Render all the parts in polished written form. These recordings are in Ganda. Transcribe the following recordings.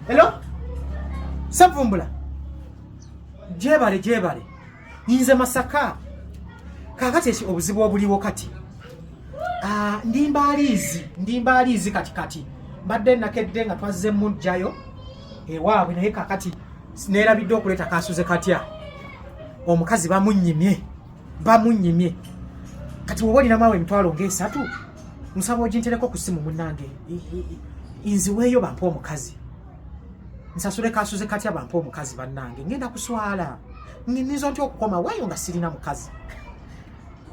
Hello? Savumbula. Jebale. Nze Masaka. Kakati eki obuzibu obuliwo kati. Ndimbalizi kati. Mbadde nakedde nga twazze mujjayo. Ewaabwe naye kakati neerabidde okuleeta kasuze katya. Omukazi bamunyimye. Kati wowe olina maawe emitwalo ng'esatu. Nsaba ogintereko ku ssimu munnange. Inziweeyo bampa omukazi. Nsasule kasuze katya bampa omukazi bannange. Ngenda kuswala. Nnizo ntya okukoma waayo nga sirina mukazi.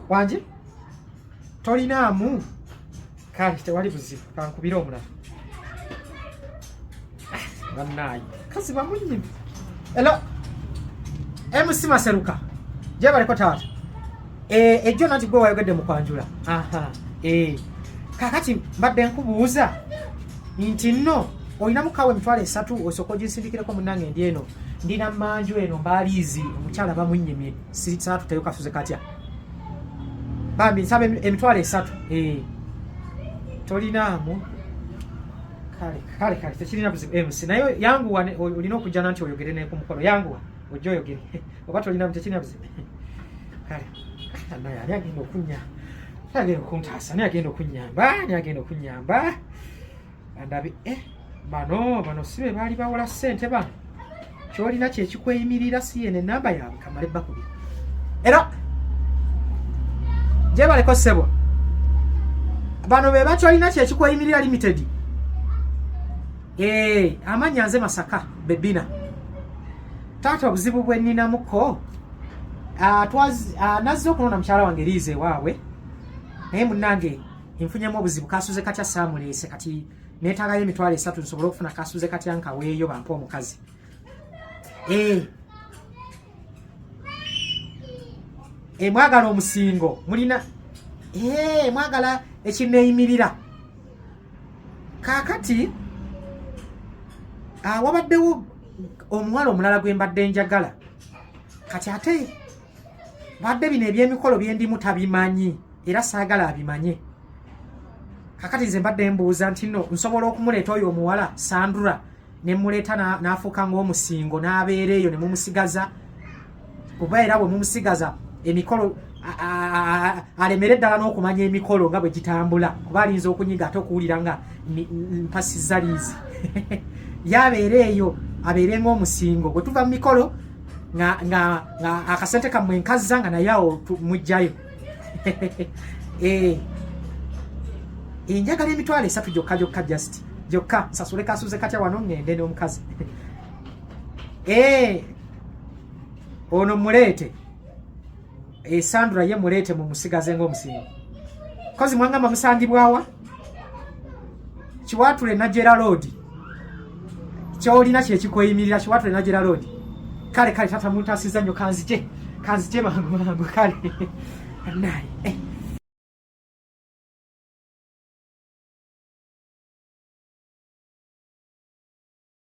Wangi? Tolinaamu. Kale tewali buzibu. Kankubira omulala. Bannaayi. Kazi bamunyimye. Hello? MC Maseruka. Jebaleko taata. Ejjo nanti gwe wayogedde mu kwanjula. Kakati mbadde nkubuuza nti nno olina mukawe emitwalo 3 osooka oginsindikireko munnange ndi eno. Ndina manju eno mbaaliizi omukyala bamunyimye. Situteyo kasuze katya. Bambi nsaba emitwalo 3. Tolinaamu. Kale tekirina buzibu MC. Naye yanguwa olina okujja nanti oyogere naye ku mukolo. Yanguwa ojja oyogere. Oba tolina tekirina buzibu. Kale. Naye ani agenda okunya. Agenda okuntaasa. Naye agenda okunyamba. Andabi bano sibe baali bawola ssente bano. Kyolina kyekikweyimirira si yene namba yaabwe kamale bakubi. Era jebaleko ssebo. Bano be bakyolina kyekikweyimirira limited. Amanya nze Masaka Bebina. Taata obuzibu bwe nninamuko. Nazze okunona mukyala wange liize waawe. Naye munnange nfunyemu obuzibu kasuze katya saamuleese kati neetaagayo emitwalo 3 nsobole okufuna kasuze katya nkaweeyo bampa omukazi. Mwagala omusingo mulina mwagala ekineeyimirira. Kaakati wabaddewo omuwala omulala gwe mbadde njagala. Kati ate badde bino ebyemikolo byendimu tabimanyi era saagala abimanye. Kakati nze mbadde mbuuza nti nno nsobola okumuleeta oyo omuwala Sandra ne muleeta n'afuuka ng'omusingo n'abeera eyo ne mumusigaza. Kuba era bwe mumusigaza emikolo alemere ddala n'okumanya emikolo nga bwe gitambula. Kuba alinza okunyiga ate okuwulira nga mpasizza liizi. Yabeera eyo abeere ng'omusingo. Bwe tuva mu mikolo nga akasente kammwe nkazza nga naye awo mujjayo. Njagala emitwalo 3 gyokka just gyokka nsasule kasuze katya wano ngende n'omukazi. Ono muleete. Sandra ye muleete mumusigaze ng'omusingo. Kozi mwangamba musangibwawa Kiwatule Najera Road. Kyolina kyekikweyimirira Kiwatule Najera Road. Kale tata muntasiza nnyo kanzije mangu kale. Naye